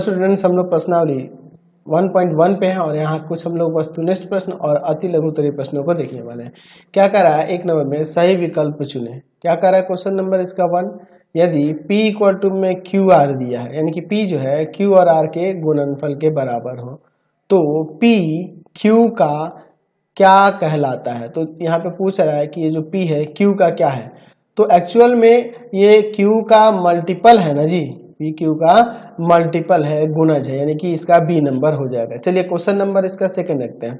Students, हम लोग प्रश्नावली 1.1 पे हैं और यहाँ कुछ हम लोग वस्तुनिष्ठ प्रश्न और अति लघुत्तरीय प्रश्नों को देखने वाले हैं। क्या कर रहा है, एक नंबर में सही विकल्प चुने। क्या कर रहा है क्वेश्चन नंबर इसका 1, यदि P इक्वल टू में क्यू आर दिया है, यानी कि P जो है Q और R के गुणनफल के बराबर हो, तो P Q का क्या कहलाता है। तो यहाँ पे पूछ रहा है कि ये जो P है Q का क्या है। तो एक्चुअल में ये Q का मल्टीपल है ना जी, P Q का मल्टीपल है, गुणज है, यानी कि इसका B नंबर हो जाएगा। चलिए क्वेश्चन नंबर इसका सेकंड देखते हैं।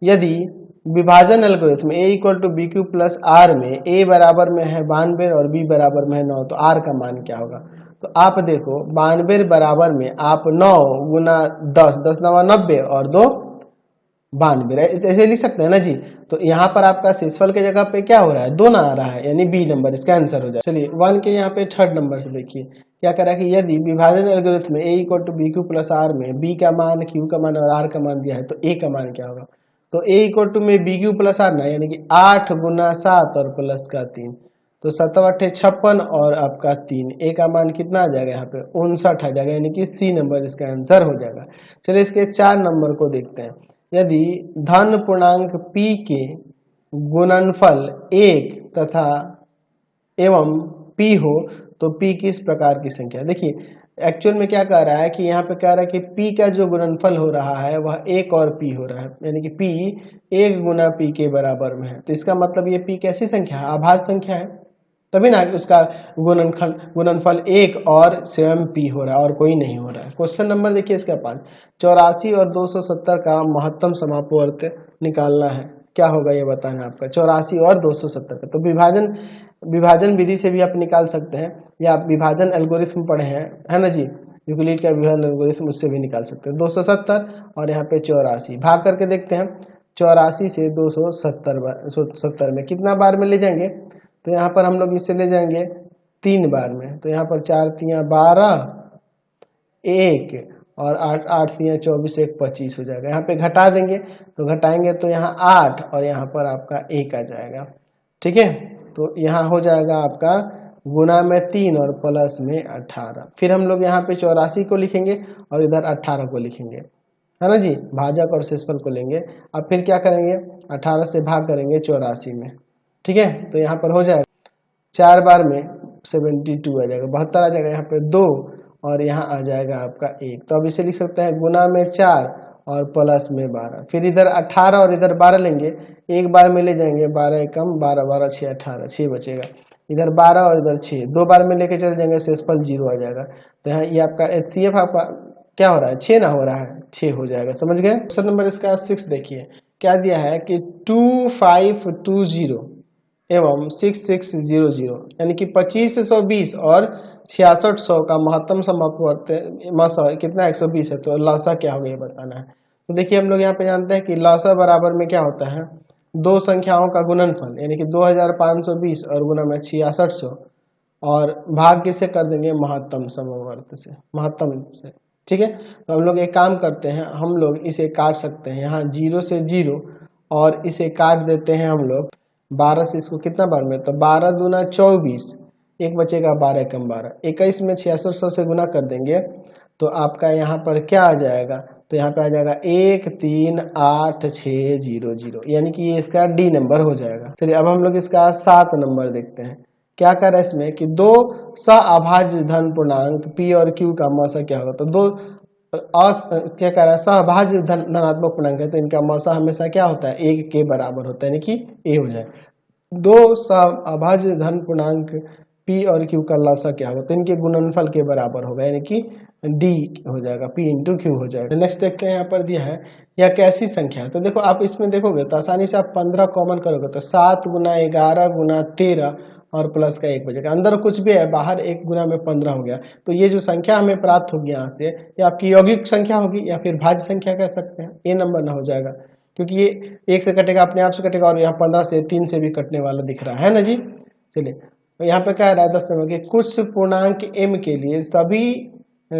यदि विभाजन algorithm A equal to B Q plus R में A बराबर में है 92 और B बराबर में है 9, तो R का मान क्या होगा। तो आप देखो 92 बराबर में आप 9 गुना 10, 10 9 90 और 2 92 ऐसे लिख सकते हैं ना जी। तो यहाँ पर आपका शेषफल के जगह पे क्या हो रहा है, 2 ना आ रहा है, यानी B नंबर इसका आंसर हो जाए। चलिए 1 के यहाँ पे थर्ड नंबर से देखिए क्या करा कि यदि विभाजन एल्गोरिथम में A equal to B Q plus R में B का मान Q का मान और R का मान दिया है, तो A का मान क्या होगा। तो A इक्वल टू में बी क्यू प्लस आर ना, यानी कि 8 गुना 7 और प्लस का 3, तो 7 8 56 और आपका 3, A का मान कितना आ जाएगा यहाँ पे 59 आ जाएगा, यानी कि C नंबर इसका आंसर हो जाएगा। चलिए इसके 4 नंबर को देखते हैं। यदि धन पूर्णांक P के गुणनफल 1 तथा एवं P हो तो P किस प्रकार की संख्या। देखिए एक्चुअल में क्या कह रहा है कि यहाँ पे कह रहा है कि P का जो गुणनफल हो रहा है वह 1 और P हो रहा है, यानी कि P 1 गुना P के बराबर में है। तो इसका मतलब ये P कैसी संख्या है, आभाज्य संख्या है, तभी ना उसका गुणनफल 1 और स्वयं P हो रहा है और कोई नहीं हो रहा है। क्वेश्चन नंबर देखिए इसका 5, 84 और 270 का महत्तम समापवर्त निकालना है। क्या होगा ये बताना आपका, 84 और 270 का। तो विभाजन विधि से भी आप निकाल सकते हैं, या आप विभाजन एल्गोरिथम पढ़े हैं, है ना जी, यूक्लिड का विभाजन एल्गोरिथम, उससे भी निकाल सकते हैं। 270 और यहाँ पे 84 भाग करके देखते हैं। 84 से 270 में कितना बार में ले जाएंगे, तो यहाँ पर हम लोग इसे ले जाएंगे 3 बार में। तो यहाँ पर 4 3 12, 1 और 8 8 3 24, 1 25 हो जाएगा। यहाँ पे घटा देंगे तो घटाएंगे तो यहाँ 8 और यहाँ पर आपका 1 आ जाएगा। ठीक है, तो यहाँ हो जाएगा आपका गुना में 3 और प्लस में 18। फिर हम लोग यहाँ पे 84 को लिखेंगे और इधर 18 को लिखेंगे, है ना जी, भाजक और शेषफल को लेंगे। अब फिर क्या करेंगे, 18 से भाग करेंगे 84 में। ठीक है, तो यहाँ पर हो जाएगा 4 बार में 72 आ जाएगा, 72 आ जाएगा, यहाँ पे 2 और यहाँ आ जाएगा आपका 1। तो अब इसे लिख सकते हैं गुना में 4 और प्लस में 12। फिर इधर 18 और इधर 12 लेंगे, एक बार में ले जाएंगे, 12 कम 12 12 6 18, 6 बचेगा। इधर 12 और इधर 6, 2 बार में लेके चले जाएंगे, शेषफल 0 आ जाएगा। तो यहाँ ये आपका HCF आपका क्या हो रहा है, 6 ना हो रहा है, 6 हो जाएगा। समझ गए। क्वेश्चन नंबर इसका 6 देखिए क्या दिया है कि 2520 एवं 6600, यानी कि 2520 और 6600 का महत्तम समापवर्त कितना 120 है, तो लसा क्या होगा ये बताना है। तो देखिए हम लोग यहाँ पे जानते हैं कि लसा बराबर में क्या होता है, दो संख्याओं का गुणनफल, यानी कि 2520 और गुना में 6600 और भाग किसे कर देंगे, महत्तम समवर्त से, महत्तम से। ठीक है, तो हम लोग एक काम करते हैं, हम लोग इसे काट सकते हैं, यहाँ 0 से 0 और इसे काट देते हैं हम लोग 12 से। इसको कितना बार में, तो 12 दूना 24, एक बचेगा 12 कम 12, 21 में 6600 से गुना कर देंगे तो आपका यहाँ पर क्या आ जाएगा, तो यहाँ पे आ जाएगा 138600, यानी कि ये इसका डी नंबर हो जाएगा। चलिए अब हम लोग इसका 7 नंबर देखते हैं। क्या कर रहा है इसमें कि दो सहअभाज्य धन पूर्णांक P और Q का मौसा क्या होगा। तो दो क्या कह रहा है, सहअभाज्य धनात्मक पूर्णांक है, तो इनका मौसा हमेशा क्या होता है, 1 के बराबर होता है, यानी कि A हो जाए। दो सहअभाज्य धन पूर्णांक P और Q का लसा क्या होगा, तो इनके गुणनफल के बराबर होगा, यानी कि D हो जाएगा, P इंटू Q हो जाएगा। नेक्स्ट देखते हैं, यहाँ पर दिया है यह कैसी संख्या है। तो देखो आप इसमें देखोगे तो आसानी से आप 15 कॉमन करोगे तो 7 गुना 11 गुना 13 और प्लस का 1 बचेगा। अंदर कुछ भी है, बाहर 1 गुना में 15 हो गया। तो ये जो संख्या हमें प्राप्त होगी यहाँ से, ये आपकी यौगिक संख्या होगी या फिर भाज्य संख्या कह सकते हैं। ए नंबर ना हो जाएगा, क्योंकि ये 1 से कटेगा, अपने आप से कटेगा, और यहाँ 15 से 3 से भी कटने वाला दिख रहा है ना जी। चलिए तो यहाँ पे क्या रहा है 10 नंबर के, कुछ पूर्णांक m के लिए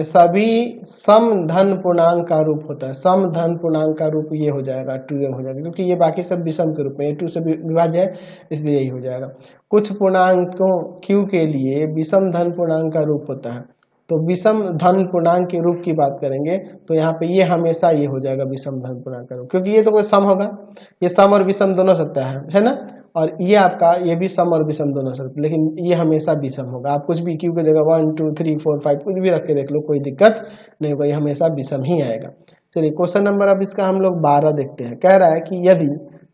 सभी सम धन पूर्णांक का रूप होता है। सम धन पूर्णांक का रूप ये हो जाएगा 2m हो जाएगा, क्योंकि ये बाकी सब विषम के रूप में, ये 2 से विभाज्य है, इसलिए यही हो जाएगा। कुछ पूर्णांकों q के लिए विषम धन पूर्णांक का रूप होता है। तो विषम धन पूर्णांक के रूप की बात करेंगे तो यहाँ पे ये हमेशा ये हो जाएगा विषम धन पूर्णांक का रूप, क्योंकि ये तो कोई सम होगा, ये सम और विषम दोनों सकता है ना, और ये आपका ये भी सम और विषम दोनों सकते, लेकिन ये हमेशा विषम होगा। आप कुछ भी क्यू की जगह 1 2 3 4 5 कुछ भी रख के देख लो, कोई दिक्कत नहीं होगा, ये हमेशा विषम ही आएगा। चलिए क्वेश्चन नंबर अब इसका हम लोग 12 देखते हैं। कह रहा है कि यदि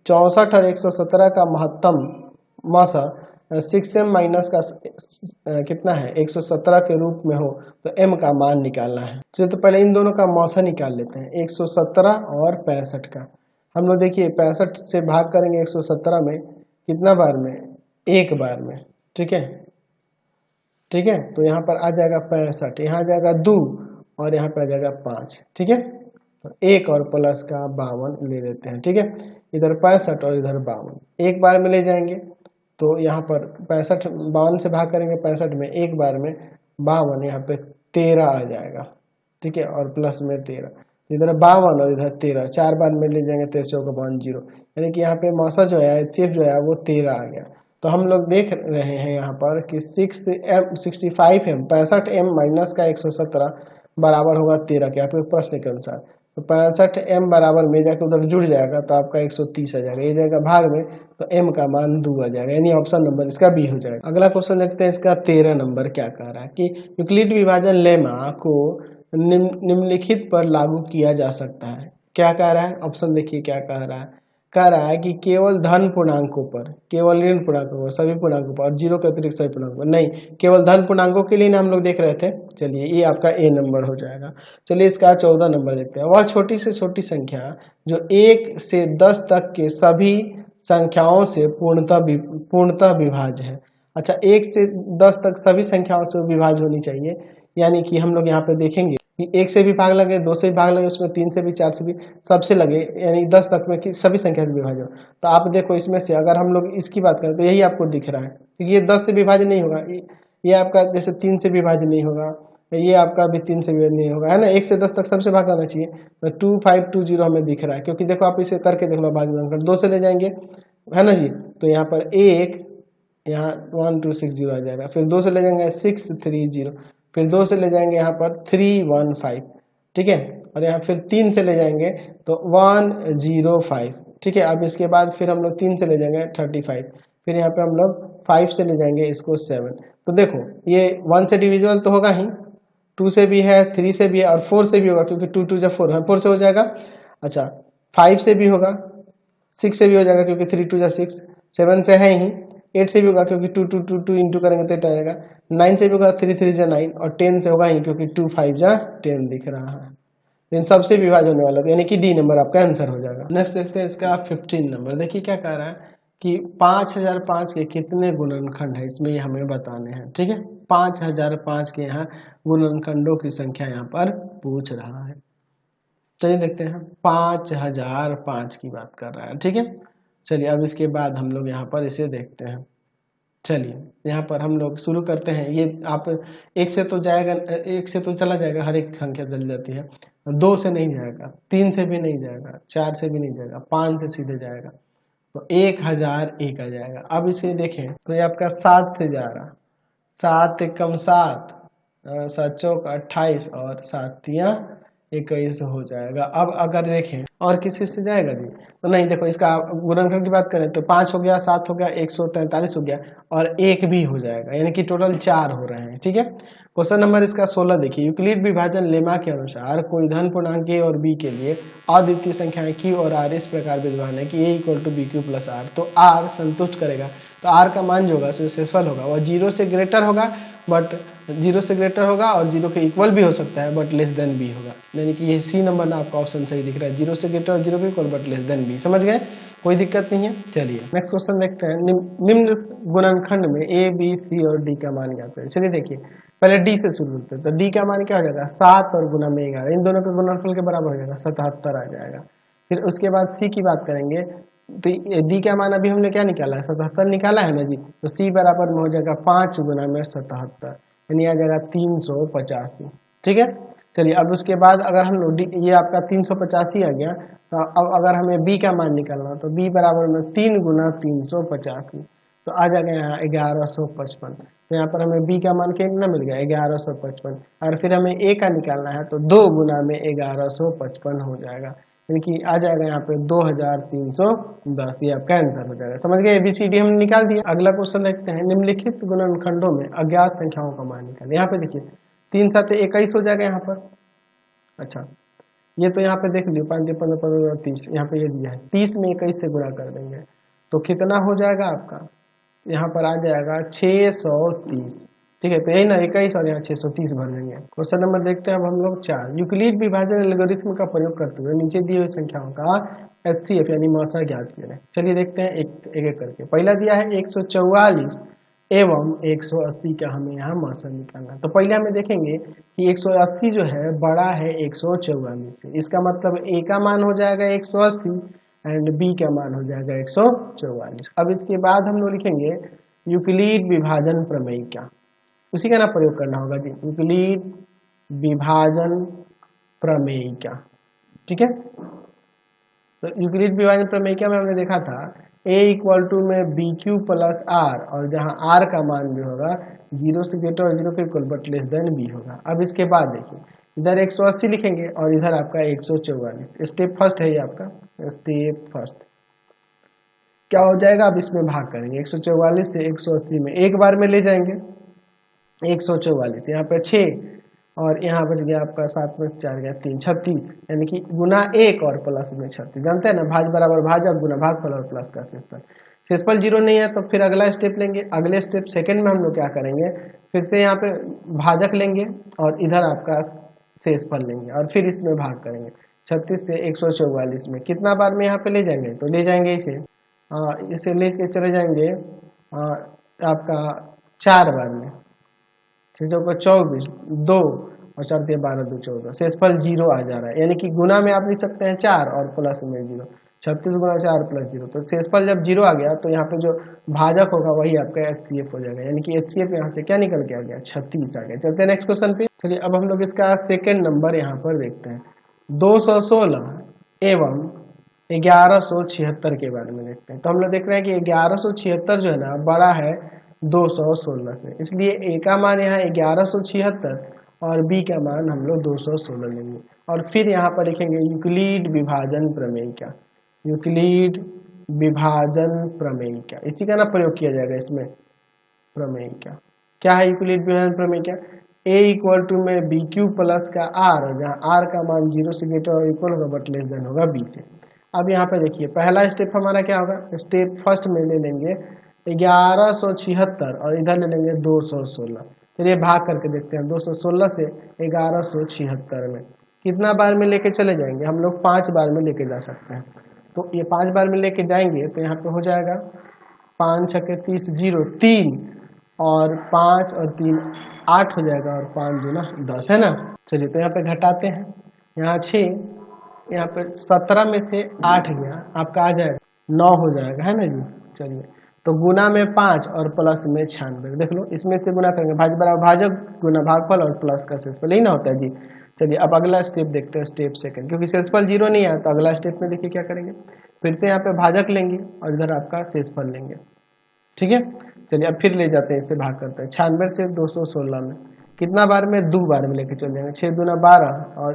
64 और 117 का महत्तम मौसा 6m माइनस का कितना है 117 के रूप में हो तो m का मान निकालना है। चलिए तो पहले इन दोनों का मौसा निकाल लेते हैं, 117 और 65 का। हम लोग देखिए 65 से भाग करेंगे 117 में, कितना बार में, एक बार में, ठीक है ठीक है। तो यहाँ पर आ जाएगा 65, यहाँ आ जाएगा 2 और यहाँ पे आ जाएगा 5, ठीक है। तो एक और प्लस का 52 ले लेते हैं, ठीक है। इधर 65 और इधर 52 एक बार में ले जाएंगे, तो यहाँ पर 65 52 से भाग करेंगे 65 में, एक बार में 52, यहाँ पे 13 आ जाएगा, ठीक है, और प्लस में 13, इधर 52 और इधर 13, चार बार में ले जाएंगे 13 चौका 52 0, यानी कि यहाँ पे मौसा जो है एचसीएफ जो है वो 13 आ गया। तो हम लोग देख रहे हैं यहाँ पर कि 65m माइनस का 117 बराबर होगा 13 के, आपके प्रश्न के अनुसार। तो 65m बराबर में जाकर उधर जुड़ जाएगा तो आपका 130 आ जाएगा, ये जाएगा भाग में तो m का मान 2 आ जाएगा, यानी ऑप्शन नंबर इसका बी हो जाएगा। अगला क्वेश्चन देखते हैं, इसका 13 नंबर क्या कह रहा है कि यूक्लिड विभाजन लेमा को निम्नलिखित पर लागू किया जा सकता है। क्या कह रहा है, ऑप्शन देखिए क्या कह रहा है कि केवल धन पूर्णांकों पर, केवल ऋण पूर्णांकों पर, सभी पूर्णांकों पर, और जीरो के अतिरिक्त सभी पूर्णांकों पर नहीं, केवल धन पूर्णांकों के लिए ना हम लोग देख रहे थे। चलिए ये आपका ए नंबर हो जाएगा। चलिए इसका 14 नंबर देखते हैं। वह छोटी से छोटी संख्या जो 1 से 10 तक के सभी संख्याओं से पूर्णतः विभाज्य है। अच्छा, 1 से 10 तक सभी संख्याओं से विभाज्य होनी चाहिए, यानी कि हम लोग यहाँ पे देखेंगे कि 1 से भी भाग लगे, 2 से भी भाग लगे, उसमें 3 से भी, 4 से भी, सबसे लगे, यानी 10 तक में कि सभी संख्या से विभाज्य हो। तो आप देखो इसमें से अगर हम लोग इसकी बात करें तो यही आपको दिख रहा है, क्योंकि ये 10 से विभाज्य नहीं होगा, ये आपका जैसे 3 से विभाज्य नहीं होगा, ये आपका भी 3 से विभाज्य नहीं होगा, है ना। 1 से 10 तक सबसे भाग करना चाहिए, तो 2520 हमें दिख रहा है, क्योंकि देखो आप इसे करके देख लो, भाग 2 से ले जाएंगे, है ना जी, तो यहाँ पर 1, यहाँ 1260 आ जाएगा, फिर 2 से ले जाएंगे 630, फिर 2 से ले जाएंगे यहाँ पर 315, ठीक है, और यहाँ फिर 3 से ले जाएंगे तो 105, ठीक है। अब इसके बाद फिर हम लोग 3 से ले जाएंगे 35, फिर यहाँ पे हम लोग 5 से ले जाएंगे इसको 7। तो देखो ये 1 से डिविजिबल तो होगा ही, 2 से भी है, 3 से भी है, और 4 से भी होगा, क्योंकि 2 2 4 है, 4 से हो जाएगा। अच्छा, 5 से भी होगा, 6 से भी हो जाएगा, क्योंकि 3 2 6, 7 से है ही, 8 से भी होगा, क्योंकि 2 2 2 2 इंटू करेंगे तो 8 आएगा, 9 से भी होगा, 3 3 9, और 10 से होगा ही, क्योंकि 2 5 10 दिख रहा है। इन सबसे विभाज्य होने वाला, यानी कि डी नंबर आपका आंसर हो जाएगा। नेक्स्ट देखते हैं इसका 15 नंबर। देखिए क्या कह रहा है कि 5005 के कितने गुणनखंड है, इसमें हमें बताने हैं, ठीक है। 5005 के यहाँ गुणनखंडों की संख्या यहाँ पर पूछ रहा है। चलिए देखते हैं, 5005 की बात कर रहा है, ठीक है। चलिए अब इसके बाद हम लोग यहाँ पर इसे देखते हैं। चलिए यहाँ पर हम लोग शुरू करते हैं। ये आप 1 से तो जाएगा, 1 से तो चला जाएगा, हर एक संख्या चल जाती है, 2 से नहीं जाएगा, 3 से भी नहीं जाएगा, 4 से भी नहीं जाएगा, 5 से सीधे जाएगा, तो 1001 आ जाएगा। अब इसे देखें तो ये आपका 7 से जा रहा, 7 एकम 7, 7 चौक 28 और 7 तिया 21 हो जाएगा। अब अगर देखें और किसी से जाएगा जी, तो नहीं। देखो इसका गुणनखंड की बात करें तो 5 हो गया, 7 हो गया, 143 हो गया, और 1 भी हो जाएगा, यानी कि टोटल 4 हो रहे हैं, ठीक है। क्वेश्चन नंबर इसका 16 देखिए, यूक्लिड विभाजन लेमा के अनुसार कोई धन पूर्णांक ए और बी के लिए अद्वितीय संख्याएं क्यू और आर इस प्रकार विद्यमान है कि A equal to B Q plus R. तो आर संतुष्ट करेगा, तो आर का मान जो होगा सक्सेसफुल होगा, वह 0 से ग्रेटर होगा, बट 0 से ग्रेटर होगा और 0 के इक्वल भी हो सकता है, बट लेस देन बी होगा, यानी कि ये सी नंबर ना आपका ऑप्शन सही दिख रहा है, 0 से ग्रेटर और 0 के equal but less than B. समझ गए, कोई दिक्कत नहीं है। चलिए नेक्स्ट क्वेश्चन देखते हैं। निम्न गुणनखंड में ए बी सी और डी का मान ज्ञात है। चलिए देखिए पहले डी से शुरू करते हैं, तो डी का मान क्या हो जाएगा, 7 और गुना में 11, इन दोनों का गुणनफल के बराबर हो जाएगा, 77 आ जाएगा। फिर उसके बाद सी की बात करेंगे, तो डी का मान अभी हमने क्या निकाला है, 77 निकाला है ना जी, तो सी बराबर में हो जाएगा 5 गुना में 77, यानी आ जाएगा 385, ठीक है। चलिए अब उसके बाद अगर हम लोग ये आपका 385 आ गया, तो अब अगर हमें बी का मान निकालना तो बी बराबर में 3 गुना 385, तो आ जाएगा यहाँ 1155। तो यहाँ पर हमें b का मान कितना मिल गया 1155, और फिर हमें a का निकालना है तो 2 गुना में 1155 हो जाएगा, यानी कि आ जाएगा यहाँ पे 2310। ये आपका आंसर हो जाएगा। समझ गए, ABCD हमने निकाल दिया। अगला क्वेश्चन देखते हैं, निम्नलिखित गुणनखंडों में अज्ञात संख्याओं का मान निकालें। यहाँ पे देखिए 3 7 21 हो जाएगा यहाँ पर। अच्छा, ये तो यहाँ पे देख लियो 5 15 15 30, यहाँ पे ये दिया है 30 में 21 से गुणा कर देंगे तो कितना हो जाएगा आपका, यहाँ पर आ जाएगा 630। ठीक है, तो यही ना 21 और यहाँ 630 भर देंगे। क्वेश्चन नंबर देखते हैं अब हम लोग 4, यूक्लिड विभाजन एल्गोरिथम का प्रयोग करते हुए नीचे दी हुई संख्याओं का HCF यानी मौसा ज्ञात करें। चलिए देखते हैं एक करके। पहला दिया है 144 एवं 180 का हमें यहाँ मौसा निकालना। तो पहले हमें देखेंगे कि 180 जो है बड़ा है 144 से, इसका मतलब A का मान हो जाएगा 180 एंड B का मान हो जाएगा 144। अब इसके बाद हम लोग लिखेंगे यूक्लिड विभाजन प्रमेय का, उसी का ना प्रयोग करना होगा जी, यूक्लिड विभाजन प्रमेय का। ठीक है, तो यूक्लिड विभाजन प्रमेय में हमने देखा था a इक्वल टू में बी क्यू प्लस आर, और जहां r का मान जो होगा 0 से ग्रेटर और 0 के equal but less then b होगा। अब इसके बाद देखिए इधर 180 लिखेंगे और इधर आपका 144। स्टेप फर्स्ट है ये आपका, स्टेप फर्स्ट क्या हो जाएगा, अब इसमें भाग करेंगे 144 से 180 में एक बार में ले जाएंगे 144, यहाँ पे 6 और यहाँ बच गया आपका 7 में 4 गया 3, 36, यानी कि गुना 1 और प्लस में 36। जानते हैं ना, भाज बराबर भाजक गुना भागफल और प्लस का शेषफल। शेषफल 0 नहीं है तो फिर अगला स्टेप लेंगे। अगले स्टेप सेकंड में हम लोग क्या करेंगे, फिर से यहाँ पे भाजक लेंगे और इधर आपका शेषफल लेंगे और फिर इसमें भाग करेंगे। 36 से 144 में कितना बार में यहाँ पे ले जाएंगे, तो ले जाएंगे इसे लेके चले जाएंगे आपका 4 बार में, चीजों को 24, 2 और 4 दिए 12 2 14, शेषफल 0 आ जा रहा है, यानी कि गुना में आप लिख सकते हैं 4 और प्लस में 0, 36 गुना 4 प्लस 0। तो शेषफल जब 0 आ गया तो यहाँ पे जो भाजक होगा वही आपका HCF हो जाएगा, यानी कि HCF यहाँ से क्या निकल के आ गया 36 आ गया। चलते हैं नेक्स्ट क्वेश्चन पे। चलिए अब हम लोग इसका सेकेंड नंबर यहाँ पर देखते हैं, 216 एवं 1176 के बारे में देखते हैं। तो हम लोग देख रहे हैं कि 1176 जो है ना बड़ा है 216 से, इसलिए A का मान यहाँ 1176 और B का मान हम लोग 216 लेंगे और फिर यहाँ पर लिखेंगे यूक्लिड विभाजन प्रमेय का, यूक्लिड विभाजन प्रमेय का, इसी का ना प्रयोग किया जाएगा इसमें प्रमेय का। क्या है यूक्लिड विभाजन प्रमेय का, A इक्वल टू में बी क्यू प्लस का R, जहाँ R का मान 0 से ग्रेटर और इक्वल होगा बट लेस देन होगा B से। अब यहाँ पे देखिए पहला स्टेप हमारा क्या होगा, स्टेप फर्स्ट में ले लेंगे 1176 और इधर ले लेंगे 216। चलिए भाग करके देखते हैं, 216 से 1176 में कितना बार में लेके चले जाएंगे, हम लोग 5 बार में लेके जा सकते हैं। तो ये 5 बार में लेके जाएंगे तो यहाँ पे हो जाएगा 5 छक्के 30 0 3 और 5 और 3 8 हो जाएगा और 5 दूना 10 है ना। चलिए तो यहाँ पे घटाते हैं, यहाँ 6, यहाँ पे 17 में से 8 गया आपका आ जाएगा 9 हो जाएगा, है ना जी। चलिए तो गुना में 5 और प्लस में 96, देख लो इसमें से गुना करेंगे भाज बराबर भाजक गुना भागफल और प्लस का शेषफल, यही ना होता है जी। चलिए अब अगला स्टेप देखते हैं, स्टेप सेकंड, क्योंकि शेषफल 0 नहीं है तो अगला स्टेप में देखिए क्या करेंगे, फिर से यहाँ पे भाजक लेंगे और इधर आपका शेषफल लेंगे। ठीक है, चलिए अब फिर ले जाते हैं, इससे भाग करते हैं 96 से 216 में कितना बार में, 2 बार में लेके चल जाएंगे, 6 दूना 12 और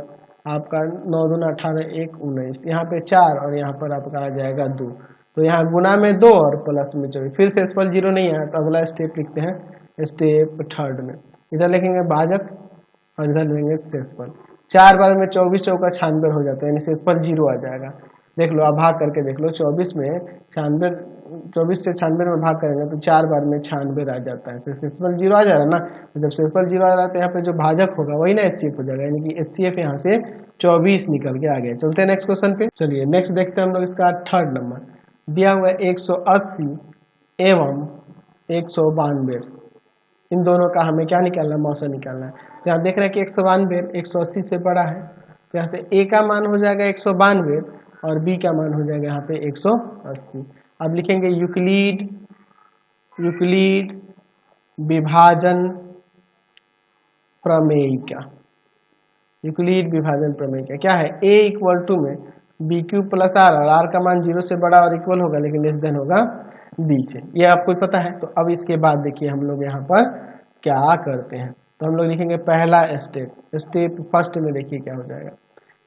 आपका 9 दूना 18 1 19, यहाँ पे 4 और यहाँ पर आपका आ जाएगा 2, तो यहाँ गुना में 2 और प्लस में 24, फिर से शेषफल 0 नहीं है तो अगला स्टेप लिखते हैं स्टेप थर्ड में, इधर लिखेंगे भाजक और इधर लेंगे शेषफल। 4 बार में 24 चौका 96 हो जाता है, यानी शेषफल 0 आ जाएगा। देख लो, आप भाग करके देख लो, 24 में 96, 24 से 96 में भाग करेंगे तो 4 बार में 96 आ जाता है, शेषफल 0 आ जा रहा है ना। तो जब शेषफल 0 आ रहा है तो यहाँ पे जो भाजक होगा वही ना HCF हो जाएगा, यानी कि HCF यहाँ से 24 निकल के आ गया। चलते हैं नेक्स्ट क्वेश्चन पे। चलिए नेक्स्ट देखते हैं हम लोग इसका थर्ड नंबर, दिया हुआ है 180 एवं 192, इन दोनों का हमें क्या निकालना है, मौसा निकालना है। तो यहाँ देख रहे हैं कि 192 180 से बड़ा है, तो यहाँ से A का मान हो जाएगा 192 और B का मान हो जाएगा यहाँ पे 180। अब लिखेंगे यूक्लिड विभाजन प्रमेय का, यूक्लिड विभाजन प्रमेय का क्या है, A इक्वल टू में बी क्यू प्लस आर, और आर का मान 0 से बड़ा और इक्वल होगा लेकिन लेस देन होगा बी से, ये आपको पता है। तो अब इसके बाद देखिए हम लोग यहाँ पर क्या करते हैं, तो हम लोग लिखेंगे पहला स्टेप फर्स्ट में देखिए क्या हो जाएगा,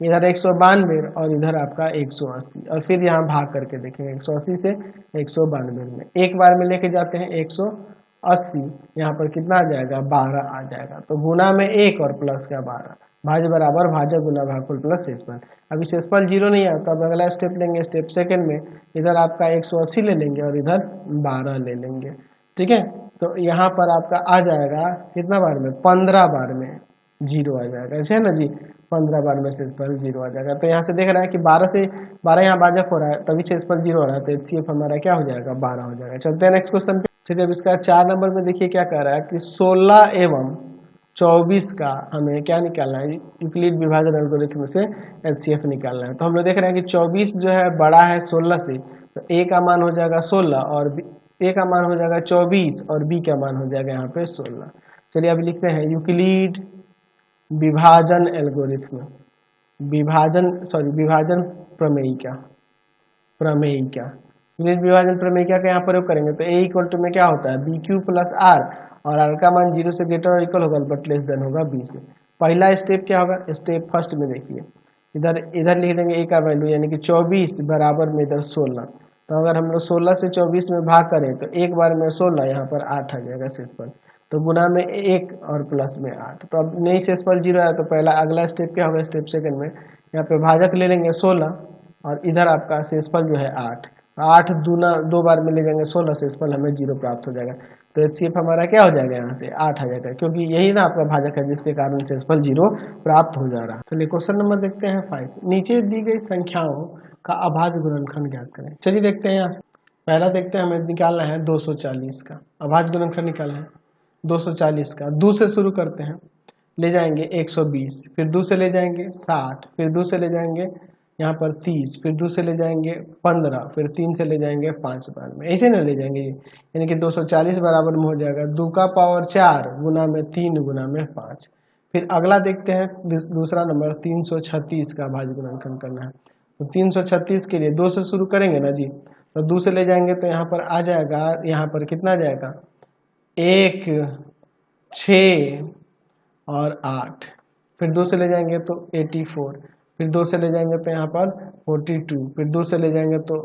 इधर 192 और इधर आपका 180 और फिर यहाँ भाग करके देखेंगे 180 से 192 में, एक बार में लेके जाते हैं 180, यहाँ पर कितना आ जाएगा 12 आ जाएगा, तो गुना में 1 और प्लस का 12, भाज्य बराबर भाजक गुना भागफल प्लस शेषफल। अभी शेषफल 0 नहीं आता, अब अगला स्टेप लेंगे, स्टेप सेकंड में इधर आपका 180 ले लेंगे और इधर 12 ले लेंगे, ठीक है। तो यहाँ पर आपका आ जाएगा कितना बार में, 15 बार में 0 आ जाएगा, ऐसे है ना जी, 15 बार में शेषफल 0 आ जाएगा। तो यहाँ से देख रहा है कि 12 से 12 यहाँ भाजक हो रहा है तभी शेषफल 0 हो रहा है, तो HCF हमारा क्या हो जाएगा 12 हो जाएगा। चलते हैं नेक्स्ट क्वेश्चन पे। चलिए अब इसका 4 नंबर में देखिए क्या कह रहा है कि 16 एवं 24 का हमें क्या निकालना है, यूक्लिड विभाजन एल्गोरिथम से HCF निकालना है। तो हम लोग देख रहे हैं कि 24 जो है बड़ा है 16 से, तो A का मान हो जाएगा 16 और A का मान हो जाएगा 24 और B का मान हो जाएगा यहाँ पे 16। चलिए अभी लिखते हैं यूक्लिड विभाजन एल्गोरिथम, विभाजन प्रमेयिका, यूनिट विभाजन प्रमेयिका का यहाँ प्रयोग करेंगे तो A इक्वल टू में क्या होता है BQ प्लस R और R का मान 0 से ग्रेटर और इक्वल होगा बट लेस देन होगा B से। पहला स्टेप क्या होगा, स्टेप फर्स्ट में देखिए इधर लिख देंगे A का वैल्यू यानी कि 24 बराबर में इधर 16, तो अगर हम लोग 16 से 24 में भाग करें तो एक बार में 16 यहाँ पर 8 आ जाएगा शेषफल, तो गुना में 1 और प्लस में 8, तो अब नहीं शेषफल 0 आया तो पहला अगला स्टेप क्या होगा, स्टेप सेकंड में यहाँ पे भाजक ले लेंगे 16 और इधर आपका शेषफल जो है 8 दूना 2 बार में ले जाएंगे 16, शेषफल हमें 0 प्राप्त हो जाएगा। तो HCF हमारा क्या हो जाएगा, यहाँ से 8 आ जाएगा, क्योंकि यही ना आपका भाजक है जिसके कारण शेषफल 0 प्राप्त हो जा रहा है। चलिए क्वेश्चन नंबर देखते हैं 5, नीचे दी गई संख्याओं का अभाज्य गुणनखंड ज्ञात करें। चलिए देखते हैं यहाँ से, पहला देखते हैं हमें निकालना है 240 का अभाज्य गुणनखंड निकालना है 240 का, 2 से शुरू करते हैं, ले जाएंगे 120, फिर 2 से ले जाएंगे 60, फिर 2 से ले जाएंगे यहाँ पर 30, फिर 2 से ले जाएंगे 15, फिर 3 से ले जाएंगे 5 बार में, ऐसे ना ले जाएंगे, यानी कि 240 बराबर में हो जाएगा 2 का पावर 4 गुना में 3 गुना में 5। फिर अगला देखते हैं दूसरा नंबर 336 का अभाज्य गुणनखंड करना है, तो 336 के लिए 2 से शुरू करेंगे ना जी, तो 2 से ले जाएंगे तो यहाँ पर आ जाएगा, यहाँ पर कितना आ जाएगा 1, 6 और 8, फिर 2 से ले जाएंगे तो 84, फिर 2 से ले जाएंगे तो यहाँ पर 42, फिर 2 से ले जाएंगे तो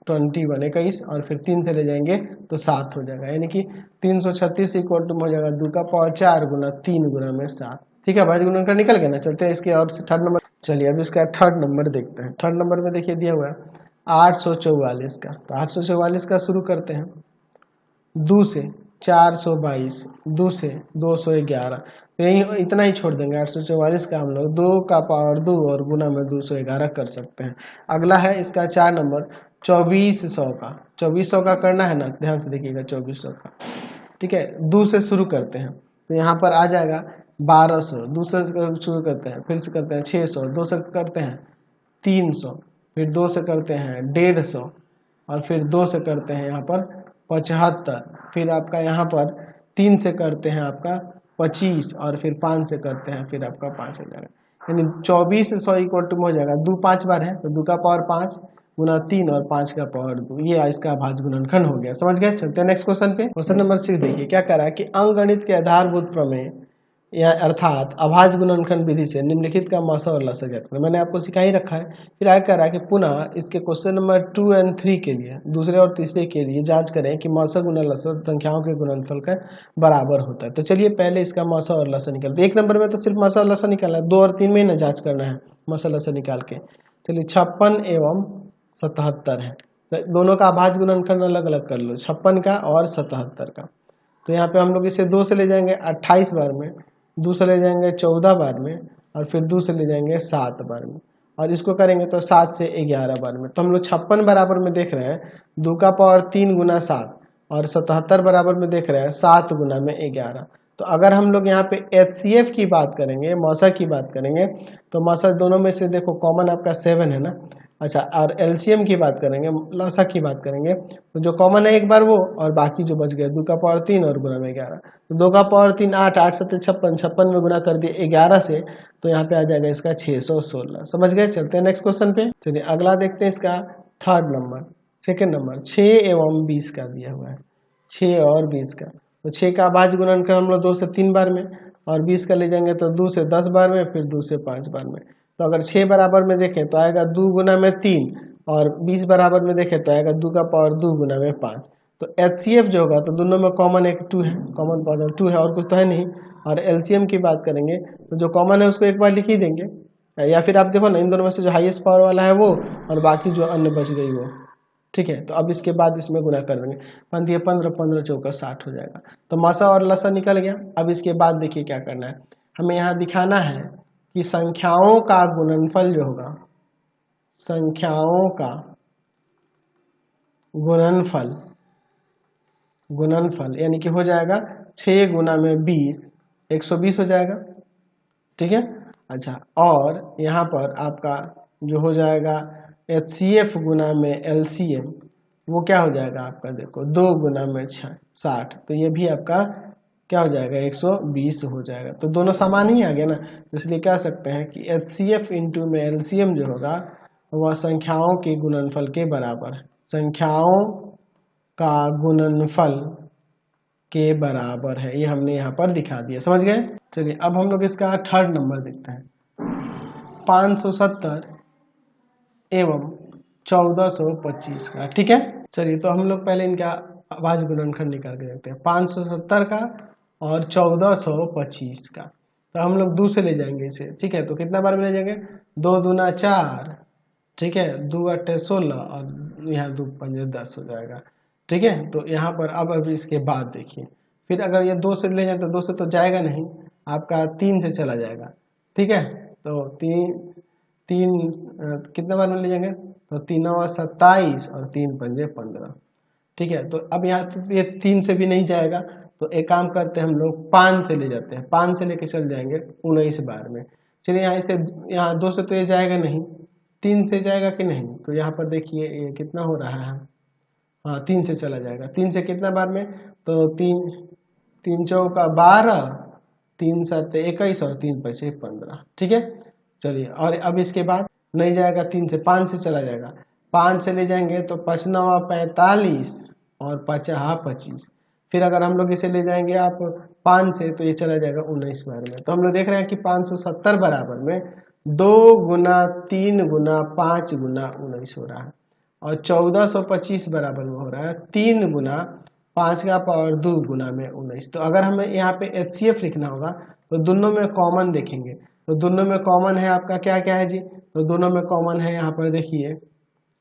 21 और फिर 3 से ले जाएंगे तो 7 हो जाएगा, यानी कि 336 इक्वल टू हो जाएगा 2 का पावर 4 गुना 3 गुना में 7। ठीक है, भाज्य गुणनखंड निकल गया ना। चलते हैं इसके और से थर्ड नंबर। चलिए अब इसका थर्ड नंबर देखते हैं। थर्ड नंबर में देखिए दिया हुआ है 844 का, तो 844 का शुरू करते हैं 2 से 422, 2 से 211, तो यही इतना ही छोड़ देंगे। 844 का हम लोग 2 का पावर 2 और गुना में 211 कर सकते हैं। अगला है इसका 4 नंबर 2400 का, 2400 का करना है ना, ध्यान से देखिएगा 2400 का। ठीक है, 2 से शुरू करते हैं तो यहाँ पर आ जाएगा 1200, 2 से शुरू करते हैं, फिर से करते हैं 600, 2 से करते हैं 300, फिर 2 से करते हैं 150 और फिर 2 से करते हैं यहाँ पर 75, फिर आपका यहाँ पर 3 से करते हैं आपका 25 और फिर 5 से करते हैं फिर आपका 5 हो जाएगा, यानी 2400 इक्वल टू हो जाएगा 2 5 बार है तो 2 का पावर 5 गुना 3 और 5 का पावर 2, ये इसका अभाज्य गुणनखंड हो गया। समझ गए। चलते हैं नेक्स्ट क्वेश्चन पे। क्वेश्चन नंबर 6 देखिए क्या कह रहा है कि अंकगणित के आधारभूत प्रमेय या अर्थात अभाज्य गुणनखंड विधि से निम्नलिखित का मौसा और लसा ज्ञात करें। मैंने आपको सिखा ही रखा है। फिर आगे कह रहा है कि पुनः इसके क्वेश्चन नंबर 2 और 3 के लिए, दूसरे और तीसरे के लिए जांच करें कि मौसा गुना लसा संख्याओं के गुणनफल का बराबर होता है। तो चलिए पहले इसका मौसा और लसा निकालते हैं। 1 नंबर में तो सिर्फ मौसा और लसा निकालना है, 2 और 3 में ही ना जाँच करना है मौसा लसा निकाल के। चलिए 56 एवं 77 है, तो दोनों का अभाज्य गुणनखंड अलग अलग कर लो, 56 का और 77 का। तो यहाँ पे हम लोग इसे 2 से ले जाएंगे 28 बार में, 2 से ले जाएंगे 14 बार में और फिर 2 से ले जाएंगे 7 बार में, और इसको करेंगे तो 7 से 11 बार में। तो हम लोग 56 बराबर में देख रहे हैं 2 का पावर 3 गुना 7 और 77 बराबर में देख रहे हैं 7 गुना में 11। तो अगर हम लोग यहाँ पे HCF की बात करेंगे, मौसा की बात करेंगे, तो मौसा दोनों में से देखो कॉमन आपका 7 है ना। अच्छा, और LCM की बात करेंगे, लसा की बात करेंगे, तो जो कॉमन है एक बार वो और बाकी जो बच गए 2 का पावर 3 और गुना में 11। तो 2 का पावर 3 8, 8 7 56, 56 में गुना कर दिए 11 से, तो यहाँ पे आ जाएगा इसका 616। समझ गए। चलते हैं नेक्स्ट क्वेश्चन पे। चलिए अगला देखते हैं इसका थर्ड नंबर। सेकेंड नंबर 6 एवं 20 का दिया हुआ है, 6 और 20 का। तो 6 का अभाज्य गुणनफल हम लोग 2 से 3 बार में, और 20 का ले जाएंगे तो 2 से 10 बार में, फिर 2 से 5 बार में। तो अगर 6 बराबर में देखें तो आएगा 2 गुना में 3, और 20 बराबर में देखें तो आएगा 2 का पावर 2 गुना में 5। तो HCF जो होगा तो दोनों में कॉमन एक 2 है, कॉमन पावर 2 है, और कुछ तो है नहीं। और LCM की बात करेंगे तो जो कॉमन है उसको एक बार लिख ही देंगे, या फिर आप देखो ना इन दोनों में से जो हाईएस्ट पावर वाला है वो, और बाकी जो अन्य बच गई वो। ठीक है, तो अब इसके बाद इसमें गुना कर देंगे, 15 15 15 चौका 60 हो जाएगा। तो मसा और लसा निकल गया। अब इसके बाद देखिए क्या करना है, हमें यहाँ दिखाना है कि संख्याओं का गुणनफल जो होगा, संख्याओं का गुणनफल, गुणनफल यानी कि हो जाएगा 6 गुना में 20, 120 हो जाएगा। ठीक है, अच्छा, और यहाँ पर आपका जो हो जाएगा HCF गुना में LCM, वो क्या हो जाएगा आपका, देखो 2 गुना में 60, तो ये भी आपका क्या हो जाएगा 120 हो जाएगा। तो दोनों समान ही आ गया ना, इसलिए कह सकते हैं कि HCF इंटू में LCM जो होगा वह संख्याओं के गुणनफल के बराबर है, संख्याओं का गुणनफल के बराबर है। ये हमने यहाँ पर दिखा दिया, समझ गए। चलिए अब हम लोग इसका थर्ड नंबर देखते हैं, 570 एवं 1425 का। ठीक है, चलिए तो हम लोग पहले इनका अभाज्य गुणनफल निकाल के देखते हैं, 570 का और 1425 का। तो हम लोग 2 से ले जाएंगे इसे। ठीक है, तो कितना बार में ले जाएंगे, 2 दूना 4, ठीक है, 2 8 16, और यहाँ 2 5 10 हो जाएगा। ठीक है, तो यहाँ पर अब इसके बाद देखिए, फिर अगर ये 2 से ले जाए तो 2 से तो जाएगा नहीं, आपका 3 से चला जाएगा। ठीक है, तो 3 कितना बार में ले जाएंगे, तो 3 27 और 3 पंजे 15। ठीक है, तो अब यहाँ तो ये 3 से भी नहीं जाएगा, तो एक काम करते हैं हम लोग 5 से ले जाते हैं, 5 से लेके चल जाएंगे 19 बार में। चलिए यहाँ से, यहाँ 2 से तो ये जाएगा नहीं, 3 से जाएगा कि नहीं, तो यहाँ पर देखिए ये कितना हो रहा है, हाँ 3 से चला जाएगा। 3 से कितना बार में, तो 3 चौका 12, 3 7 21 और 3 5 15। ठीक है, चलिए, और अब इसके बाद नहीं जाएगा 3 से, 5 से चला जाएगा, 5 से ले जाएंगे तो 5 9 45 और 5 25। फिर अगर हम लोग इसे ले जाएंगे आप 5 से, तो ये चला जाएगा 19 बार में। तो हम लोग देख रहे हैं कि 570 बराबर में 2 गुना 3 गुना 5 गुना 19 हो रहा है, और 1425 बराबर में हो रहा है 3 गुना 5 का पावर 2 गुना में 19। तो अगर हमें यहाँ पे HCF लिखना होगा तो दोनों में कॉमन देखेंगे, तो दोनों में कॉमन है आपका क्या क्या है जी, तो दोनों में कॉमन है यहाँ पर देखिए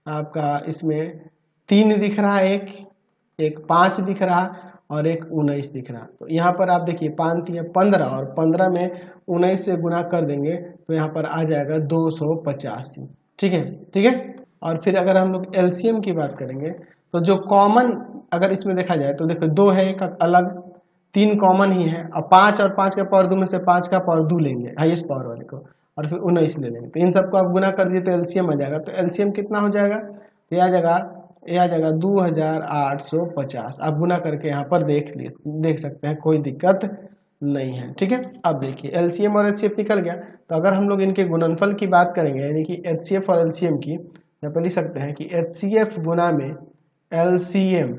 आपका इसमें 3 दिख रहा है, एक 5 दिख रहा और एक 19 दिख रहा। तो यहाँ पर आप देखिए 5 3 15, और 15 में 19 से गुना कर देंगे तो यहाँ पर आ जाएगा 285। ठीक है, ठीक है। और फिर अगर हम लोग LCM की बात करेंगे तो जो कॉमन अगर इसमें देखा जाए तो देखो 2 है एक अलग, 3 कॉमन ही है, और 5 और 5 का पावर 2 में से 5 का पावर 2 लेंगे हाईएस्ट पावर वाले को, और फिर 19 ले लेंगे। तो इन सबको आप गुना कर दिए तो LCM आ जाएगा। तो LCM कितना हो जाएगा, तो ये आ जाएगा 2850। आप गुना करके यहाँ पर देख सकते हैं, कोई दिक्कत नहीं है। ठीक है, अब देखिए LCM और HCF निकल गया, तो अगर हम लोग इनके गुणनफल की बात करेंगे यानी कि HCF और LCM की, यहाँ पर लिख सकते हैं कि HCF गुना में LCM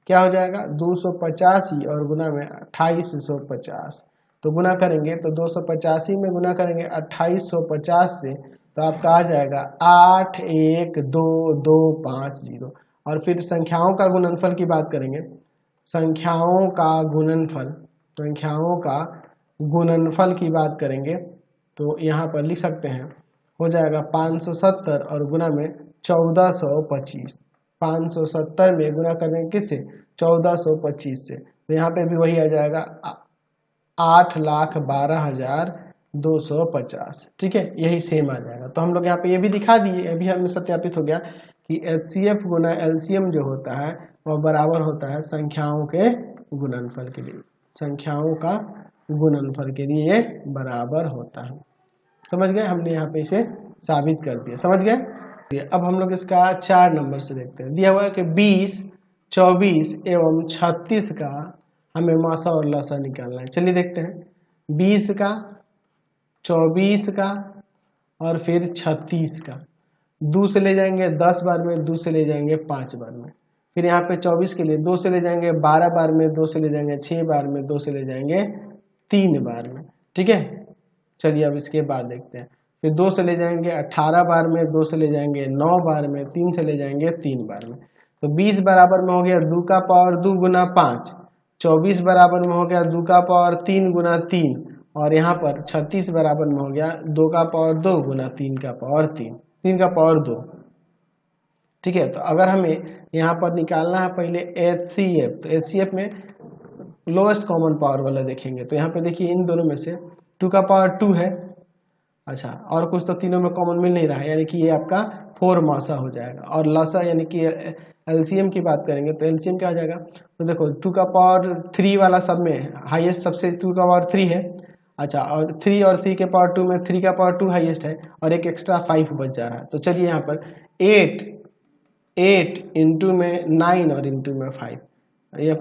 क्या हो जाएगा 285 और गुना में 2850। तो गुना करेंगे तो 285 में गुना करेंगे 2850 से, तो आपका आ जाएगा 81225। और फिर संख्याओं का गुणनफल की बात करेंगे, संख्याओं का गुणनफल की बात करेंगे तो यहाँ पर लिख सकते हैं हो जाएगा 570 और गुना में 1425। 570 में गुना कर देंगे किससे, 1425 से, तो यहाँ पे भी वही आ जाएगा 8,12,250। ठीक है, यही सेम आ जाएगा। तो हम लोग यहाँ पे ये भी दिखा दिए, अभी हमें सत्यापित हो गया कि HCF गुना LCM जो होता है वह बराबर होता है संख्याओं के गुणनफल के लिए, संख्याओं का गुणनफल के लिए ये बराबर होता है। समझ गए, हमने यहाँ पे इसे साबित कर दिया, समझ गए। अब हम लोग इसका 4 नंबर से देखते हैं। दिया हुआ है कि 20, 24 एवं 36 का हमें मासा और लसा निकालना है। चलिए देखते हैं, 20 का, 24 का और फिर 36 का। 2 से ले जाएंगे 10 बार में, 2 से ले जाएंगे 5 बार में। फिर यहाँ पे 24 के लिए 2 से ले जाएंगे 12 बार में, 2 से ले जाएंगे 6 बार में, 2 से ले जाएंगे 3 बार में। ठीक है, चलिए अब इसके बाद देखते हैं। फिर 2 से ले जाएंगे 18 बार में, 2 से ले जाएंगे 9 बार में, 3 से ले जाएंगे 3 बार में। तो 20 बराबर में हो गया 2 का पावर 2 गुना 5, 24 बराबर में हो गया 2 का पावर 3 गुना 3, और यहाँ पर 36 बराबर में हो गया 2 का पावर 2 गुना 3 का पावर 3, 3 का पावर 2। ठीक है, तो अगर हमें यहाँ पर निकालना है पहले HCF, तो HCF में लोएस्ट कॉमन पावर वाला देखेंगे। तो यहाँ पे देखिए इन दोनों में से 2 का पावर 2 है, अच्छा, और कुछ तो तीनों में कॉमन मिल नहीं रहा है, यानी कि ये आपका 4 मासा हो जाएगा। और लसा यानी कि एलसीएम की बात करेंगे तो एलसीएम क्या हो जाएगा, तो देखो 2 का पावर 3 वाला सब में हाईएस्ट सबसे 2 का पावर 3 है, अच्छा, और 3 और 3 के पावर 2 में 3 का पावर 2 हाईएस्ट है, और एक एक्स्ट्रा 5 बच जा रहा है। तो चलिए यहाँ पर 8 इंटू में 9 और इंटू में 5, ये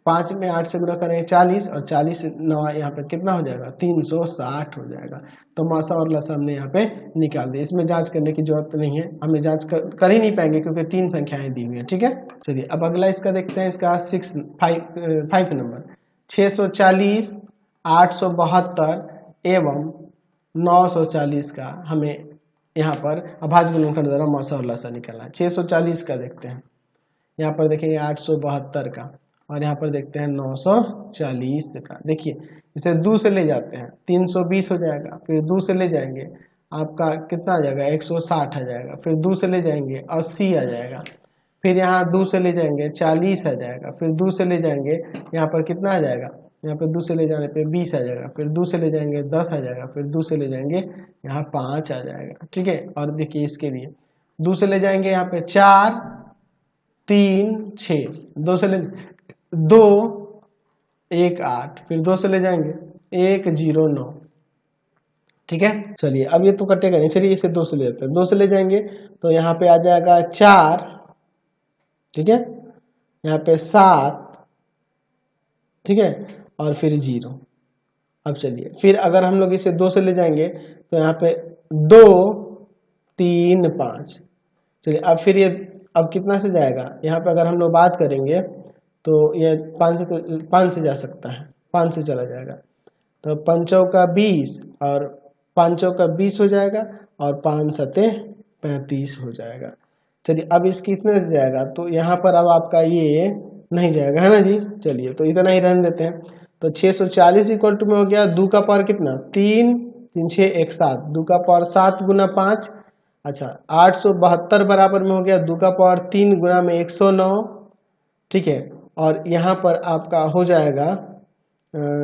5 में 8 से गुणा करेंगे 40, और 40 9 यहाँ पे कितना हो जाएगा 360 हो जाएगा। तो मासा और लसा हमने यहाँ पे निकाल दिया। इसमें जांच करने की जरूरत नहीं है, हमें जांच कर ही नहीं पाएंगे क्योंकि 3 संख्याएं दी हुई है। ठीक है, चलिए अब अगला इसका देखते हैं, इसका 5 नंबर 640, 872 एवं 940 का हमें यहाँ पर अभाज्य गुणनखंड द्वारा मासा और लसा निकालना है। 640 का देखते हैं, यहाँ पर देखेंगे 872 का, और यहाँ पर देखते हैं 940 का। देखिए इसे 2 से ले जाते हैं 320 हो जाएगा, फिर 2 से ले जाएंगे आपका कितना आ जाएगा 160 आ जाएगा, फिर 2 से ले जाएंगे 80 आ जाएगा, फिर यहाँ 2 से ले जाएंगे 40 आ जाएगा, फिर 2 से ले जाएंगे यहाँ पर कितना आ जाएगा, यहाँ पर 2 से ले जाने पे 20 आ जाएगा, फिर 2 से ले जाएंगे 10 आ जाएगा, फिर 2 से ले जाएंगे यहाँ 5 आ जाएगा। ठीक है, और देखिए इसके लिए 2 से ले जाएंगे यहाँ पे 4 3 6, 2 से ले 2 1 8, फिर 2 से ले जाएंगे 1 0 9। ठीक है, चलिए अब ये तो कटेगा नहीं, चलिए इसे 2 से ले जाते हैं। 2 से ले जाएंगे तो यहाँ पे आ जाएगा 4, ठीक है, यहाँ पे 7, ठीक है, और फिर 0। अब चलिए फिर अगर हम लोग इसे 2 से ले जाएंगे तो यहाँ पे 2 3 5। चलिए अब फिर ये अब कितना से जाएगा, यहाँ पे अगर हम लोग बात करेंगे तो ये 5 से जा सकता है, 5 से चला जाएगा, तो 5 का 20 और 5 का 20 हो जाएगा, और 5 सते 35 हो जाएगा। चलिए अब इस कितने से जाएगा, तो यहाँ पर अब आपका ये नहीं जाएगा, है ना जी। चलिए तो इतना ही रहने देते हैं। तो 640 इक्वल टू में हो गया 2 का पावर कितना 3 3 6 1 7, 2 का पावर 7 गुना 5, अच्छा 872 बराबर में हो गया 2 का पावर 3 गुना में 109। ठीक है, और यहाँ पर आपका हो जाएगा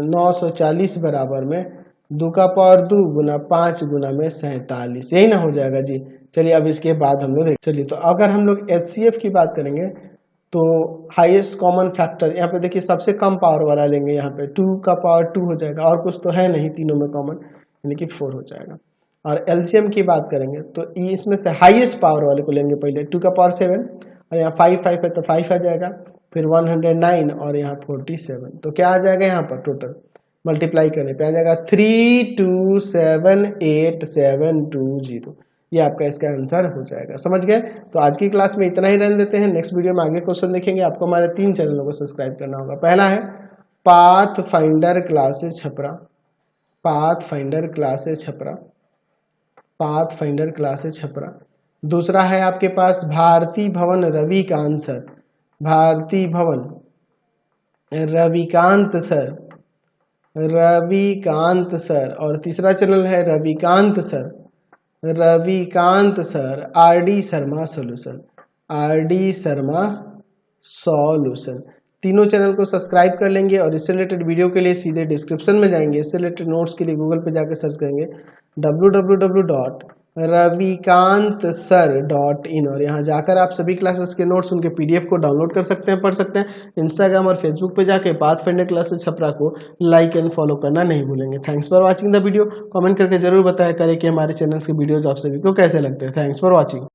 940 बराबर में 2 का पावर 2 गुना 5 गुना में 47, यही ना हो जाएगा जी। चलिए अब इसके बाद हम लोग चलिए तो अगर हम लोग HCF की बात करेंगे तो हाईएस्ट कॉमन फैक्टर यहाँ पे देखिए सबसे कम पावर वाला लेंगे, यहाँ पे 2 का पावर 2 हो जाएगा, और कुछ तो है नहीं तीनों में कॉमन, यानी कि 4 हो जाएगा। और LCM की बात करेंगे तो इसमें से हाईएस्ट पावर वाले को लेंगे पहले 2 का पावर 7, और यहाँ 5 है तो 5 आ जाएगा, फिर 109 और यहाँ 47, तो क्या आ जाएगा यहाँ पर टोटल मल्टीप्लाई करने पे आ जाएगा 3278720। ये आपका इसका आंसर हो जाएगा, समझ गए। तो आज की क्लास में इतना ही रहने देते हैं, नेक्स्ट वीडियो में आगे क्वेश्चन देखेंगे। आपको हमारे 3 चैनलों को सब्सक्राइब करना होगा। पहला है path finder classes Chhapra, path finder classes Chhapra, path finder classes Chhapra. दूसरा है आपके पास भारती भवन रविकांत सर, भारती भवन रविकांत सर, रविकांत सर। और तीसरा चैनल है Ravikant sir, Ravikant sir RD Sharma solution, RD Sharma solution. तीनों चैनल को सब्सक्राइब कर लेंगे, और इससे रिलेटेड वीडियो के लिए सीधे डिस्क्रिप्शन में जाएंगे, इससे रिलेटेड नोट्स के लिए गूगल पे जाकर सर्च करेंगे www.ravikantsir.in, और यहाँ जाकर आप सभी क्लासेस के नोट्स उनके PDF को डाउनलोड कर सकते हैं, पढ़ सकते हैं। इंस्टाग्राम और फेसबुक पे जाके पाथ फाइंडर क्लासेस छपरा को लाइक एंड फॉलो करना नहीं भूलेंगे। Thanks for watching the video. Comment करके जरूर बताया करें कि हमारे चैनल के वीडियोज आप सभी को कैसे लगते हैं। Thanks for watching.